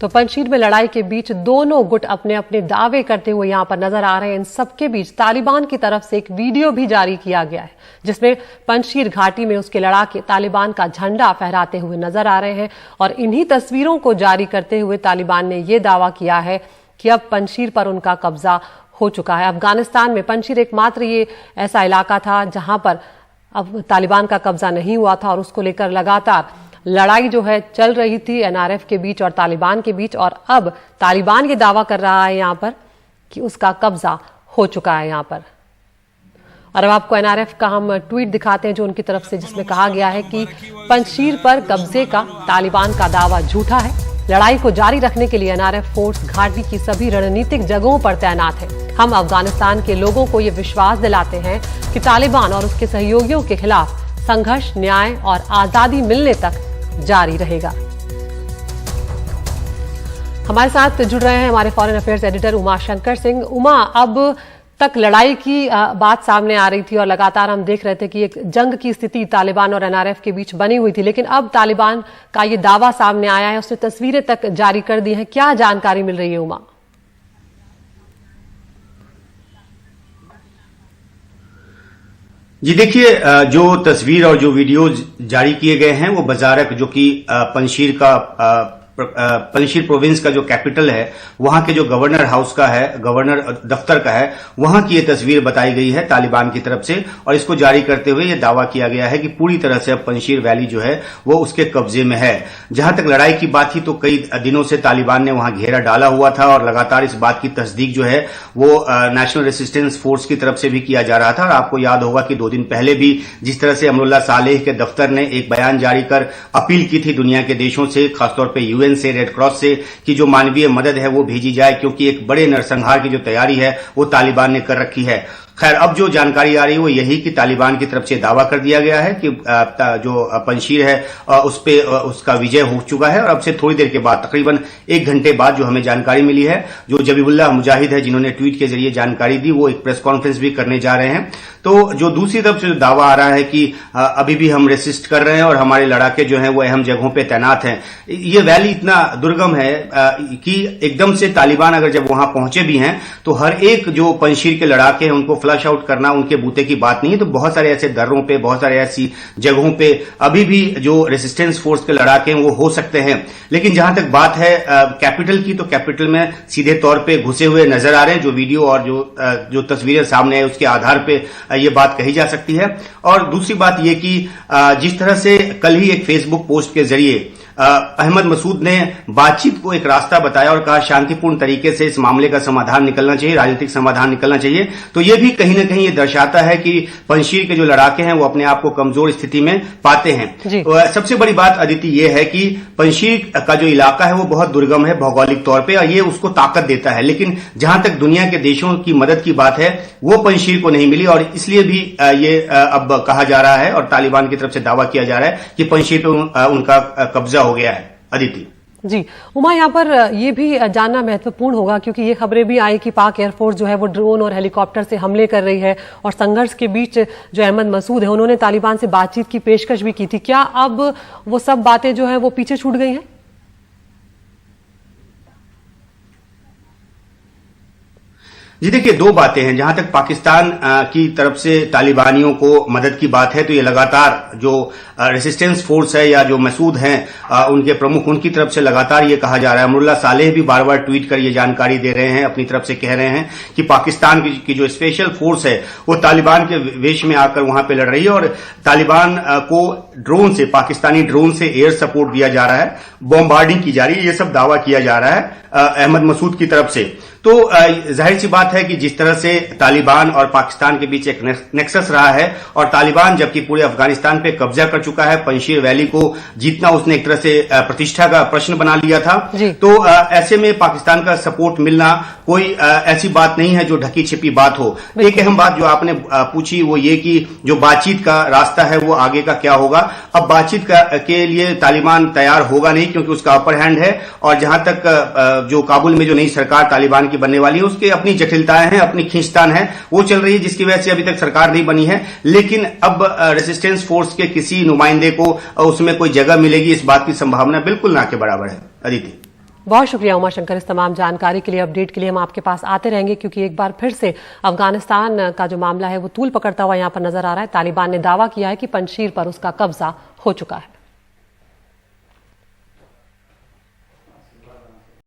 तो पंजशीर में लड़ाई के बीच दोनों गुट अपने अपने दावे करते हुए यहां पर नजर आ रहे हैं। इन सबके बीच तालिबान की तरफ से एक वीडियो भी जारी किया गया है जिसमें पंजशीर घाटी में उसके लड़ाके तालिबान का झंडा फहराते हुए नजर आ रहे हैं। और इन्हीं तस्वीरों को जारी करते हुए तालिबान ने यह दावा किया है कि अब पंजशीर पर उनका कब्जा हो चुका है। अफगानिस्तान में पंजशीर एकमात्र ये ऐसा इलाका था जहां पर अब तालिबान का कब्जा नहीं हुआ था और उसको लेकर लगातार लड़ाई जो है चल रही थी एनआरएफ के बीच और तालिबान के बीच। और अब तालिबान ये दावा कर रहा है यहां पर कि उसका कब्जा हो चुका है यहां पर। और अब आपको एनआरएफ का हम ट्वीट दिखाते हैं जो उनकी तरफ से, जिसमें कहा गया है कि पंजशीर पर कब्जे का तालिबान का दावा झूठा है। लड़ाई को जारी रखने के लिए एनआरएफ फोर्स घाटी की सभी रणनीतिक जगहों पर तैनात है। हम अफगानिस्तान के लोगों को ये विश्वास दिलाते हैं कि तालिबान और उसके सहयोगियों के खिलाफ संघर्ष न्याय और आजादी मिलने तक जारी रहेगा। हमारे साथ जुड़ रहे हैं हमारे foreign affairs editor Uma Shankar Singh. Uma, अब तक लड़ाई की बात सामने आ रही थी और लगातार हम देख रहे थे कि एक जंग की स्थिति तालिबान और एनआरएफ के बीच बनी हुई थी, लेकिन अब तालिबान का ये दावा सामने आया है, उसने तस्वीरें तक जारी कर दी हैं। क्या जानकारी मिल रही है उमा? जी देखिए, जो तस्वीर और जो वीडियो जारी किए गए हैं वो बजारक, जो कि पंजशीर प्रोविंस का जो कैपिटल है, वहां के जो गवर्नर हाउस का है, गवर्नर दफ्तर का है, वहां की ये तस्वीर बताई गई है तालिबान की तरफ से। और इसको जारी करते हुए ये दावा किया गया है कि पूरी तरह से अब पंजशीर वैली जो है वो उसके कब्जे में है। जहां तक लड़ाई की बात थी तो कई दिनों से तालिबान ने वहां घेरा डाला हुआ था और लगातार इस बात की तस्दीक जो है वो नेशनल रेसिस्टेंस फोर्स की तरफ से भी किया जा रहा था। और आपको याद होगा कि 2 दिन पहले भी जिस तरह से अमरुल्लाह सालेह के दफ्तर ने एक बयान जारी कर अपील की थी दुनिया के देशों से, खासतौर पर यूएन से, रेड क्रॉस से, कि जो मानवीय मदद है वो भेजी जाए, क्योंकि एक बड़े नरसंहार की जो तैयारी है वो तालिबान ने कर रखी है। खैर, अब जो जानकारी आ रही है वो यही कि तालिबान की तरफ से दावा कर दिया गया है कि जो पंजशीर है उस पे उसका विजय हो चुका है। और अब से थोड़ी देर के बाद, तकरीबन 1 घंटे बाद जो हमें जानकारी मिली है, जो जबीबुल्लाह मुजाहिद है जिन्होंने ट्वीट के जरिए जानकारी दी, वो एक प्रेस कॉन्फ्रेंस भी करने जा रहे हैं। तो जो दूसरी तरफ से जो दावा आ रहा है कि अभी भी हम रेसिस्ट कर रहे हैं और हमारे लड़ाके जो हैं वो अहम जगहों पे तैनात हैं। ये वैली इतना दुर्गम है कि एकदम से तालिबान अगर जब वहां पहुंचे भी हैं तो हर एक जो पंजशीर के लड़ाके हैं उनको फ्लश आउट करना उनके बूते की बात नहीं है। तो बहुत सारे ऐसे दर्रों पे, बहुत सारे ऐसी जगहों पे अभी भी जो रेसिस्टेंस फोर्स के लड़ाके हैं वो हो सकते हैं। लेकिन जहां तक बात है कैपिटल की, तो कैपिटल में सीधे तौर पे घुसे हुए नजर आ रहे हैं। जो वीडियो और जो तस्वीरें सामने है उसके आधार पे ये बात कही जा सकती है। और दूसरी बात ये कि जिस तरह से कल ही एक फेसबुक पोस्ट के जरिए अहमद मसूद ने बातचीत को एक रास्ता बताया और कहा शांतिपूर्ण तरीके से इस मामले का समाधान निकलना चाहिए, राजनीतिक समाधान निकलना चाहिए। तो ये भी कहीं ना कहीं ये दर्शाता है कि पंजशीर के जो लड़ाके हैं वो अपने आप को कमजोर स्थिति में पाते हैं। सबसे बड़ी बात अदिति ये है कि पंजशीर का जो इलाका है वो बहुत दुर्गम है भौगोलिक तौर पर और ये उसको ताकत देता है। लेकिन जहां तक दुनिया के देशों की मदद की बात है वो पंजशीर को नहीं मिली और इसलिए भी ये अब कहा जा रहा है और तालिबान की तरफ से दावा किया जा रहा है कि पंजशीर पे उनका कब्जा हो गया है। अदिति जी, उमा, यहाँ पर ये भी जानना महत्वपूर्ण होगा क्योंकि ये खबरें भी आई कि पाक एयरफोर्स जो है वो ड्रोन और हेलीकॉप्टर से हमले कर रही है और संघर्ष के बीच जो अहमद मसूद है उन्होंने तालिबान से बातचीत की पेशकश भी की थी। क्या अब वो सब बातें जो है वो पीछे छूट गई हैं? जी देखिए, 2 बातें हैं। जहां तक पाकिस्तान की तरफ से तालिबानियों को मदद की बात है तो ये लगातार जो रेसिस्टेंस फोर्स है या जो मसूद हैं उनके प्रमुख, उनकी तरफ से लगातार ये कहा जा रहा है। अमरुल्लाह सालेह भी बार बार ट्वीट कर ये जानकारी दे रहे हैं, अपनी तरफ से कह रहे हैं कि पाकिस्तान की जो स्पेशल फोर्स है वो तालिबान के वेश में आकर वहां पे लड़ रही है और तालिबान को ड्रोन से, पाकिस्तानी ड्रोन से एयर सपोर्ट दिया जा रहा है, बॉम्बार्डिंग की जा रही है, ये सब दावा किया जा रहा है अहमद मसूद की तरफ से। तो जाहिर सी बात है कि जिस तरह से तालिबान और पाकिस्तान के बीच एक नेक्सस रहा है और तालिबान जबकि पूरे अफगानिस्तान पे कब्जा कर चुका है, पंजशीर वैली को जीतना उसने एक तरह से प्रतिष्ठा का प्रश्न बना लिया था। तो ऐसे में पाकिस्तान का सपोर्ट मिलना कोई ऐसी बात नहीं है जो ढकी छिपी बात हो। एक अहम बात जो आपने पूछी वो ये कि जो बातचीत का रास्ता है वो आगे का क्या होगा। अब बातचीत के लिए तालिबान तैयार होगा नहीं क्योंकि उसका अपर हैंड है और जहां तक जो काबुल में जो नई सरकार तालिबान की बनने वाली है उसके अपनी जटिलताएं हैं, अपनी खींचतान है, वो चल रही है जिसकी वजह से अभी तक सरकार नहीं बनी है। लेकिन अब रेसिस्टेंस फोर्स के किसी नुमाइंदे को उसमें कोई जगह मिलेगी इस बात की संभावना बिल्कुल ना के बराबर है। अदिति बहुत शुक्रिया उमाशंकर इस तमाम जानकारी के लिए, अपडेट के लिए। हम आपके पास आते रहेंगे क्योंकि एक बार फिर से अफगानिस्तान का जो मामला है वो तूल पकड़ता हुआ यहाँ पर नजर आ रहा है। तालिबान ने दावा किया है कि पंजशीर पर उसका कब्जा हो चुका है।